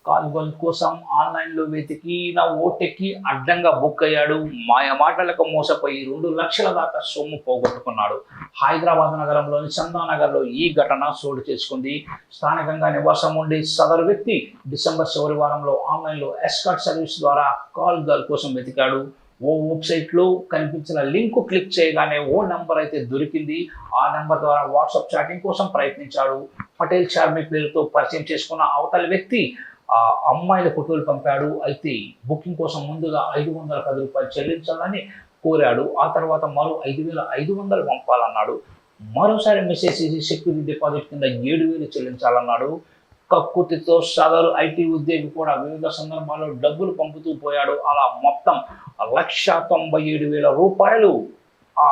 కొనుగోలు కోసం ఆన్లైన్లో వెతికిన ఓటెక్కి అడ్డంగా బుక్ అయ్యాడు. మాయ మాటలకు మోసపోయి 2 లక్షల దాకా సొమ్ము పోగొట్టుకున్నాడు. హైదరాబాద్ నగరంలోని చందానగర్లో ఈ ఘటన చోటు చేసుకుంది. స్థానికంగా నివాసం ఉండే సదరు వ్యక్తి డిసెంబర్ చివరి వారంలో ఆన్లైన్లో ఎస్కార్ట్ సర్వీస్ ద్వారా కాల్ గర్ల్ కోసం వెతికాడు. ఓ వెబ్సైట్లో కనిపించిన లింక్ క్లిక్ చేయగానే ఓ నెంబర్ అయితే దొరికింది. ఆ నెంబర్ ద్వారా వాట్సాప్ చాటింగ్ కోసం ప్రయత్నించాడు. పటేల్ చార్మి పేరుతో పరిచయం చేసుకున్న అవతలి వ్యక్తి ఆ అమ్మాయిల ఫోటోలు పంపాడు. అయితే బుకింగ్ కోసం ముందుగా 510 రూపాయలు చెల్లించాలని కోరాడు. ఆ తర్వాత మరో 5500 పంపాలన్నాడు. మరోసారి మెసేజ్ చేసి సెక్యూరిటీ డిపాజిట్ కింద 7000 చెల్లించాలన్నాడు. కక్కుతితో సదరు ఐటీ ఉద్యోగి కూడా వివిధ సందర్భాల్లో డబ్బులు పంపుతూ పోయాడు. అలా మొత్తం 1,97,000 ఆ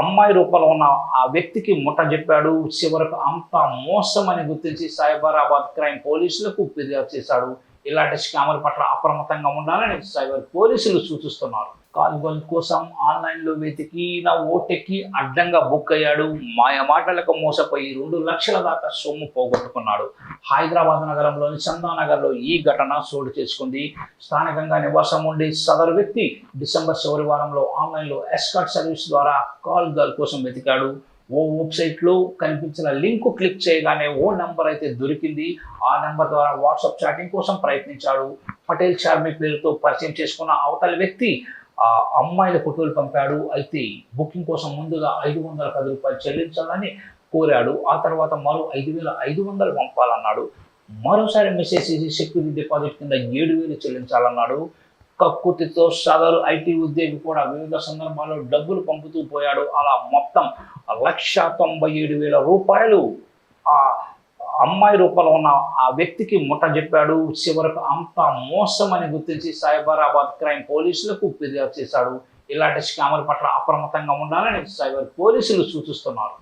అమ్మాయి రూపంలో ఉన్న ఆ వ్యక్తికి ముట్ట చెప్పాడు. చివరకు అంతా మోసమని గుర్తించి సైబరాబాద్ క్రైమ్ పోలీసులకు ఫిర్యాదు చేశాడు. ఇలాంటి స్కామర్ పట్ల అప్రమత్తంగా ఉండాలని సైబర్ పోలీసులు సూచిస్తున్నారు. కొనుగోలు కోసం ఆన్లైన్లో వెతికిన ఓటెక్కి అడ్డంగా బుక్ అయ్యాడు. మాయ మాటలకు మోసపోయి 2 లక్షల దాకా సొమ్ము పోగొట్టుకున్నాడు. హైదరాబాద్ నగరంలోని చందానగర్లో ఈ ఘటన చోటు చేసుకుంది. స్థానికంగా నివాసం ఉండే సదరు వ్యక్తి డిసెంబర్ చివరి వారంలో ఆన్లైన్లో ఎస్కార్ట్ సర్వీస్ ద్వారా కాల్ గర్ల్ కోసం వెతికాడు. ఓ వెబ్సైట్లో కనిపించిన లింక్ క్లిక్ చేయగానే ఓ నెంబర్ అయితే దొరికింది. ఆ నెంబర్ ద్వారా వాట్సాప్ చాటింగ్ కోసం ప్రయత్నించాడు. పటేల్ చార్మి పేరుతో పరిచయం చేసుకున్న అవతలి వ్యక్తి ఆ అమ్మాయిల ఫోటోలు పంపాడు. అయితే బుకింగ్ కోసం ముందుగా 510 రూపాయలు చెల్లించాలని కోరాడు. ఆ తర్వాత మరో 5500 పంపాలన్నాడు. మరోసారి మెసేజ్ చేసి సెక్యూరిటీ డిపాజిట్ కింద 7000 చెల్లించాలన్నాడు. కక్కుతితో సదరు ఐటీ ఉద్యోగి కూడా వివిధ సందర్భాల్లో డబ్బులు పంపుతూ పోయాడు. అలా మొత్తం 1,97,000 ఆ అమ్మాయి రూపంలో ఉన్న ఆ వ్యక్తికి ముట్ట చెప్పాడు. చివరకు అంతా మోసమని గుర్తించి సైబరాబాద్ క్రైమ్ పోలీసులకు ఫిర్యాదు చేశాడు. ఇలాంటి స్కామర్ పట్ల అప్రమత్తంగా ఉండాలని సైబర్ పోలీసులు సూచిస్తున్నారు.